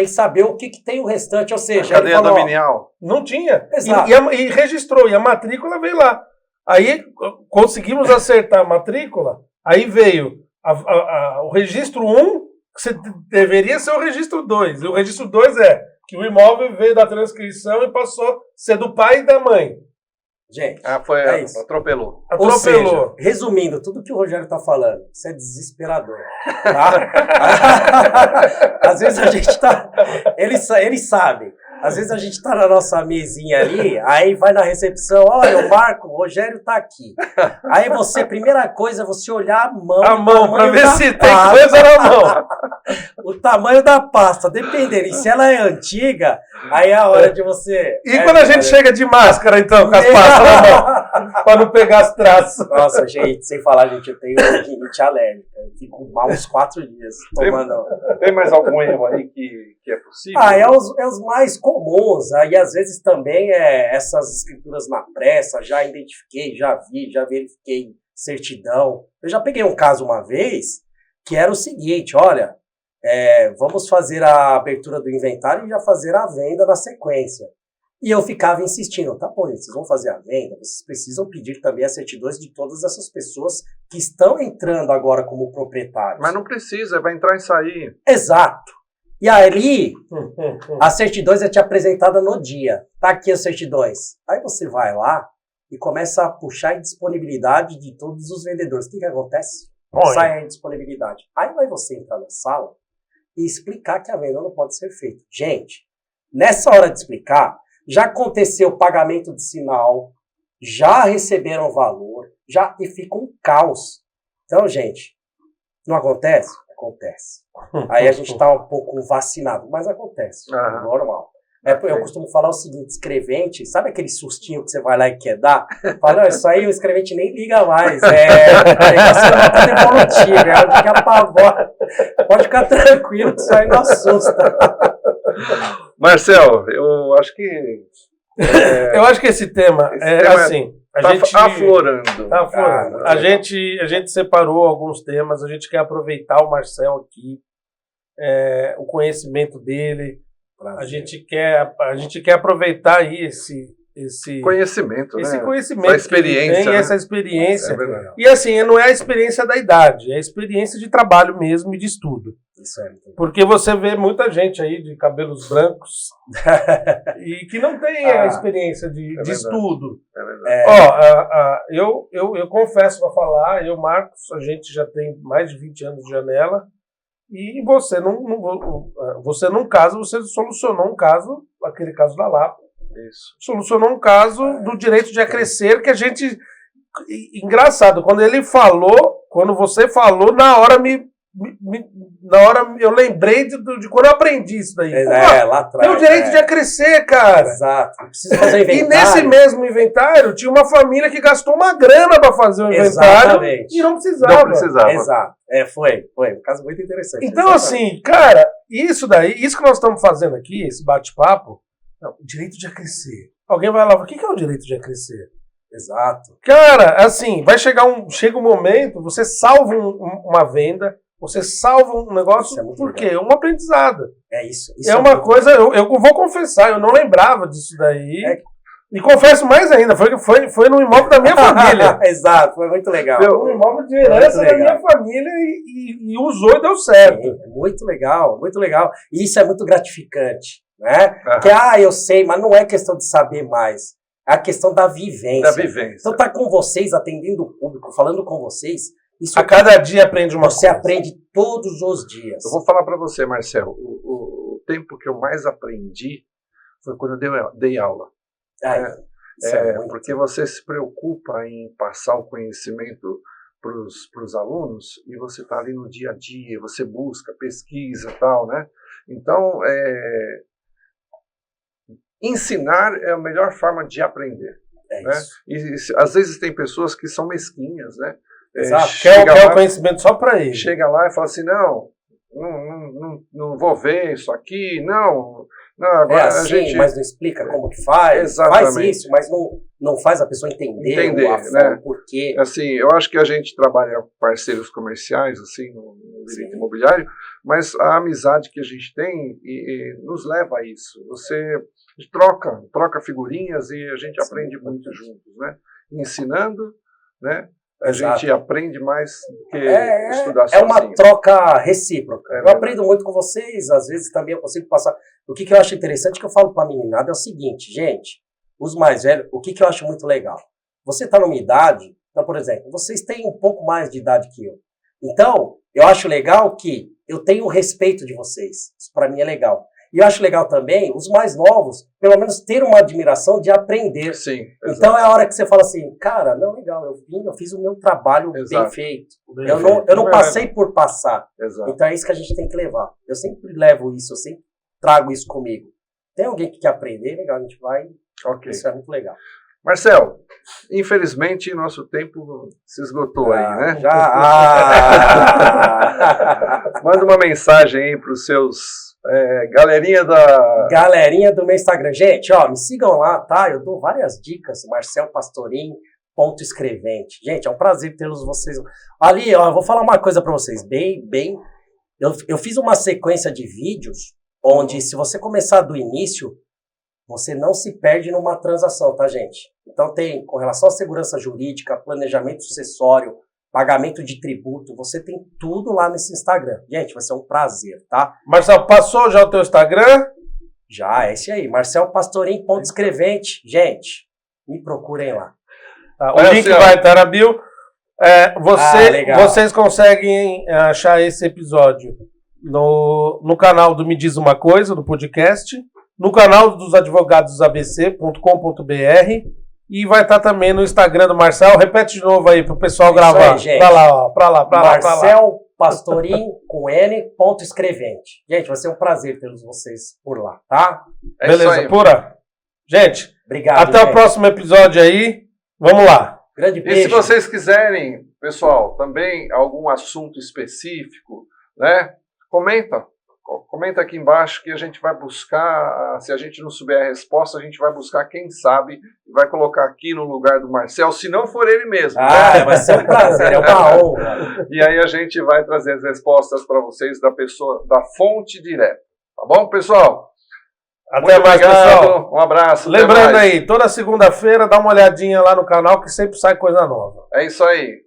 saber o que tem o restante, ou seja... A cadeia dominial. Não tinha. Exato. E registrou, e a matrícula veio lá. Aí conseguimos acertar a matrícula, aí veio o registro 1, que deveria ser o registro 2. E o registro 2 é que o imóvel veio da transcrição e passou a ser do pai e da mãe. Gente, isso. Atropelou. Ou seja, resumindo, tudo que o Rogério está falando, isso é desesperador. Tá? Às vezes a gente tá... Ele sabe. Às vezes a gente tá na nossa mesinha ali, aí vai na recepção, olha, o Marco, o Rogério tá aqui. Aí você, primeira coisa, você olhar a mão para ver se tem coisa na mão. O tamanho da pasta, dependendo. E se ela é antiga, aí é a hora de você... E quando a gente chega de máscara, então, com as pastas na mão, para não pegar as traças. Nossa, gente, sem falar, gente, eu tenho rinite alérgica. Eu fico mal uns 4 dias tomando... Tem mais algum erro aí que é possível? É os mais comuns. Aí, às vezes, também essas escrituras na pressa, já identifiquei, já verifiquei certidão. Eu já peguei um caso uma vez, que era o seguinte, olha, vamos fazer a abertura do inventário e já fazer a venda na sequência. E eu ficava insistindo, tá bom, gente, vocês vão fazer a venda, vocês precisam pedir também as certidões de todas essas pessoas que estão entrando agora como proprietários. Mas não precisa, vai entrar e sair. Exato. E ali, as certidões é te apresentada no dia. Tá aqui as certidões. Aí você vai lá e começa a puxar a disponibilidade de todos os vendedores. O que acontece? Sai a disponibilidade. Aí vai você entrar na sala e explicar que a venda não pode ser feita. Gente, nessa hora de explicar, já aconteceu o pagamento de sinal, já receberam o valor, e fica um caos. Então, gente, não acontece? Acontece. Aí a gente tá um pouco vacinado, mas acontece. Normal. Eu costumo falar o seguinte, escrevente, sabe aquele sustinho que você vai lá e quer dar? Fala, não, isso aí o escrevente nem liga mais. Você devolutivo, é onde que apavora. Pode ficar tranquilo que isso aí não assusta. Marcel, eu acho que... eu acho que esse tema assim... Tá aflorando. A gente separou alguns temas, a gente quer aproveitar o Marcel aqui, o conhecimento dele. A gente quer aproveitar aí esse conhecimento, esse né? conhecimento, essa experiência, né? Essa experiência. E assim, não é a experiência da idade, é a experiência de trabalho mesmo e de estudo. Porque você vê muita gente aí de cabelos brancos e que não tem a experiência de estudo. Eu confesso para falar, eu, Marcos, a gente já tem mais de 20 anos de janela e você num caso, você solucionou um caso, aquele caso da Lapa. Isso. Solucionou um caso do direito de acrescer que a gente... Engraçado, quando você falou, na hora eu lembrei de quando eu aprendi isso daí. Lá atrás. Tem o direito de acrescer, cara. Exato. Preciso fazer inventário. E nesse mesmo inventário, tinha uma família que gastou uma grana para fazer o inventário. Exatamente. E não precisava. Exato. Foi um caso muito interessante. Então, assim, cara, isso que nós estamos fazendo aqui, esse bate-papo, o direito de acrescer. Alguém vai lá, o que é o direito de acrescer? Exato. Cara, assim, chega um momento, você salva uma venda, você salva um negócio, por quê? Um aprendizado. Isso é uma coisa, eu vou confessar, eu não lembrava disso daí. E confesso mais ainda, foi no imóvel da minha família. Exato, foi muito legal. Um imóvel de herança da minha família e usou e deu certo. Sim, muito legal, muito legal. E isso é muito gratificante, né? Que, eu sei, mas não é questão de saber mais. É a questão da vivência. Então tá com vocês, atendendo o público, falando com vocês. Isso a cada dia aprende uma Você aprende todos os dias. Eu vou falar para você, Marcel, o tempo que eu mais aprendi foi quando eu dei aula. Porque você se preocupa em passar o conhecimento para os alunos, e você está ali no dia a dia, você busca, pesquisa e tal, né? Então, ensinar é a melhor forma de aprender. Né? E às vezes tem pessoas que são mesquinhas, né? Exato, quer o conhecimento só para ele. Chega lá e fala assim, não vou ver isso aqui, não, agora assim, a gente... mas não explica como que faz. Exatamente. Faz isso, mas não faz a pessoa entender né? o porquê. Assim, eu acho que a gente trabalha com parceiros comerciais, assim, no direito imobiliário, mas a amizade que a gente tem nos leva a isso. A gente troca figurinhas e a gente aprende muito juntos, né? Ensinando, né? A gente aprende mais do que estudar sozinho. É uma troca recíproca. Eu aprendo muito com vocês, às vezes também eu consigo passar. O que eu acho interessante que eu falo para a meninada é o seguinte, gente, os mais velhos, o que eu acho muito legal? Você está numa idade, então, por exemplo, vocês têm um pouco mais de idade que eu. Então, eu acho legal que eu tenho o respeito de vocês. Isso para mim é legal. E eu acho legal também, os mais novos, pelo menos ter uma admiração de aprender. Sim, então é a hora que você fala assim, cara, não, legal, eu fiz o meu trabalho bem feito. Eu não passei por passar. Exato. Então é isso que a gente tem que levar. Eu sempre levo isso, eu sempre trago isso comigo. Tem alguém que quer aprender, legal, a gente vai. Isso é muito legal. Marcel, infelizmente nosso tempo se esgotou aí, né? Manda uma mensagem aí para os seus... Galerinha do meu Instagram. Gente, me sigam lá, tá? Eu dou várias dicas. marcelpastorim.escrevente. Gente, é um prazer tê-los vocês. Ali, eu vou falar uma coisa pra vocês. Eu fiz uma sequência de vídeos onde, se você começar do início, você não se perde numa transação, tá, gente? Então tem, com relação à segurança jurídica, planejamento sucessório, pagamento de tributo, você tem tudo lá nesse Instagram. Gente, vai ser um prazer, tá? Marcel, passou já o teu Instagram? Já, é esse aí, marcelpastorim.escrevente. Gente, me procurem lá. Tá, o link vai estar na bio. Vocês conseguem achar esse episódio no canal do Me Diz Uma Coisa, do podcast, no canal dos advogados abc.com.br, e vai estar também no Instagram do Marcel. Repete de novo aí pro pessoal gravar. Aí, gente. Pra lá. Marcel Pastorim com N.escrevente. Gente, vai ser um prazer ter vocês por lá, tá? Beleza, pura. Gente, obrigado. Até o próximo episódio aí. Vamos lá. Grande beijo. E se vocês quiserem, pessoal, também algum assunto específico, né? Comenta aqui embaixo que a gente vai buscar, se a gente não souber a resposta, a gente vai buscar quem sabe e vai colocar aqui no lugar do Marcel, se não for ele mesmo. Né? Vai ser um prazer, é uma honra. E aí a gente vai trazer as respostas para vocês da fonte direta. Tá bom, pessoal? Até mais, pessoal. Um abraço. Lembrando aí, toda segunda-feira dá uma olhadinha lá no canal que sempre sai coisa nova. É isso aí.